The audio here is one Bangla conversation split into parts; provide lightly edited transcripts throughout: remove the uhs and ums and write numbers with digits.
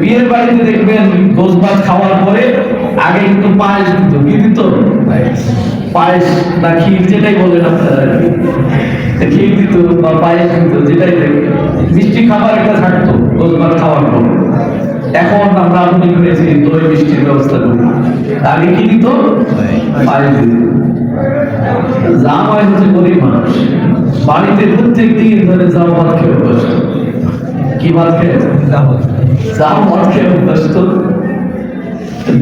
বিয়ের বাড়িতে দেখবেন ভোজ ভাত খাওয়ার পরে আগে কিন্তু পায়েস দিত, কি দিত? পায়েস না ক্ষীর, যেটাই বলেন আপনারা, ক্ষীর দিত বা পায়েস দিত, যেটাই দেখবেন। মিষ্টি খাবার একটা থাকতো ভোজ ভাত খাওয়ার পর। এখন আমরা আধুনিক হয়েছি, দই মিষ্টির ব্যবস্থা করি। আগে কি দিত? পায়েস দিত। জামাই হচ্ছে গরিব মানুষ, বাড়িতে প্রত্যেক দিন ধরে জাম ভাত খেয়ে বসত। কি ভাত খেয়ে? জাম ভাত খেয়ে বসত।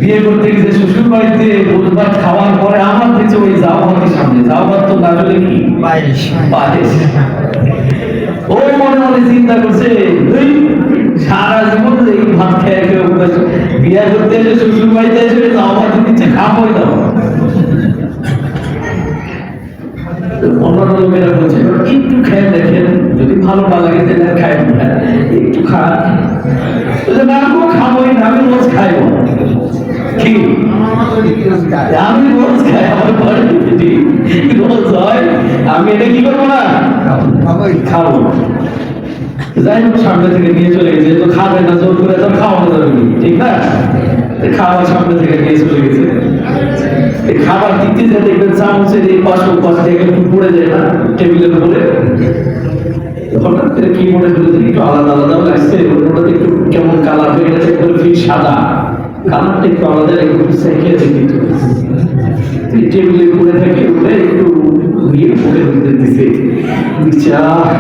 বিয়ে করতে গেছে শ্বশুর বাড়িতে ভোজ ভাত খাওয়ার পরে আমার দিচ্ছে ওই জাম ভাতের সামনে। জাম ভাত তো না হলে কি? পায়েস। পায়েস। ও মনে মনে চিন্তা করছে, ওই সারা জীবন এই ভাত খেয়ে খেয়ে অভ্যাস, বিয়ে করতে এসে শ্বশুর বাড়িতে এসে জাম ভাত দিচ্ছে, খাবোই দাও। অন্যান্য লোকেরা বলছে একটু খেয়ে দেখেন, যদি ভালো না লাগে তাহলে খাই না, একটু খান। না খাবোই না, আমি রোজ খাইব। কি আমি রোজ খাই, আমার বাড়িতে রোজ হয়, আমি এটা কি করবো না? খাবো। যাই হোক, সামনে থেকে নিয়ে চলে গেছে, তো খাবে না, জোর করে তো খাওয়ানো যাবে, ঠিক না? খাবার সামনে থেকে নিয়ে চলে গেছে। খাবার দিতে যে দেখবেন চামচের এই পাশ থেকে একটু পড়ে যায় না টেবিলের উপরে, হঠাৎ করে কি মনে হলো যে একটু আলাদা আলাদা লাগছে, ওটাতে একটু কেমন কালার হয়ে গেছে, একটু ফিট সাদা, কালারটা একটু আলাদা, একটু সেকে দেখি টেবিলের উপরে থেকে উঠে একটু ঘুরিয়ে পড়ে দিতে দিছে।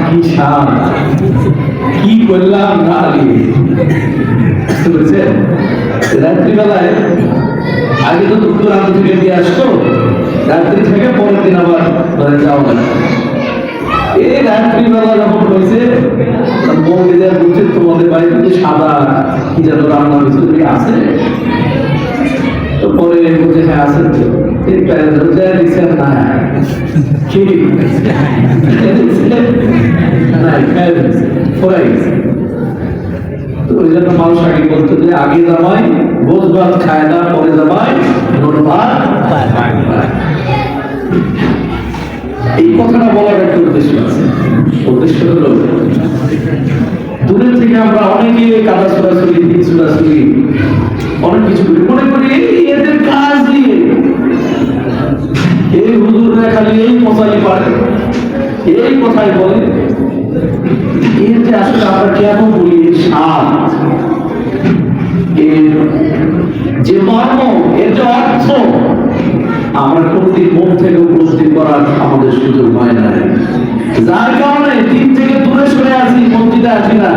কি স্বাদ, কি করলাম না, বুঝতে পেরেছেন? রাত্রিবেলায় আগে তো দুপুর আগে থেকে দিয়ে আসতো, রাত্রি থেকে পরের দিন আবার ধরে যাওয়া না। এই রাত্রিবেলা যখন হয়েছে, বৌদিদের বলছে তোমাদের বাড়িতে যে সাদা কি যেন রান্না হয়েছে, তুমি আছে? তো পরে বলছে হ্যাঁ আছে। ওই জন্য মানুষ আগে বলতো যে আগে জামাই ভোজ ভাত খায় না, পরে জামাই ভোজ ভাত খায় না। এই কথাটা বলার একটা উদ্দেশ্য আছে। উদ্দেশ্য হলো দূরের থেকে আমরা অনেকে কাদা ছোড়াছুড়ি, দিন ছোড়াছুড়ি, অনেক কিছু করি, মনে করি এদের কাজ দিয়ে এই হুজুররা খালি এই মশাই পারে, এই কথাই বলে। এর যে আসলে আমরা কেন বলি স্বাদ, এর যে মর্ম, এর যে অর্থ, আমরা কোনদিন মন থেকে উপস্থিত করার আমাদের সুযোগ হয় না। যার কারণে দিন থেকে দূরে সরে আসি, মসজিদে আসি না।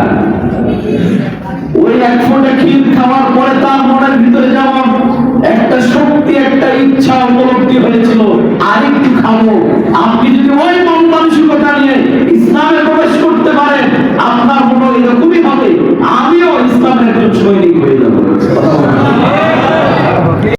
ওই এক ফোঁটা ক্ষীর খাওয়ার পরে তার মনের ভিতরে যেমন একটা শক্তি, একটা ইচ্ছা উপলব্ধি হয়েছিল, আরেকটু খাবো। আপনি যদি ওই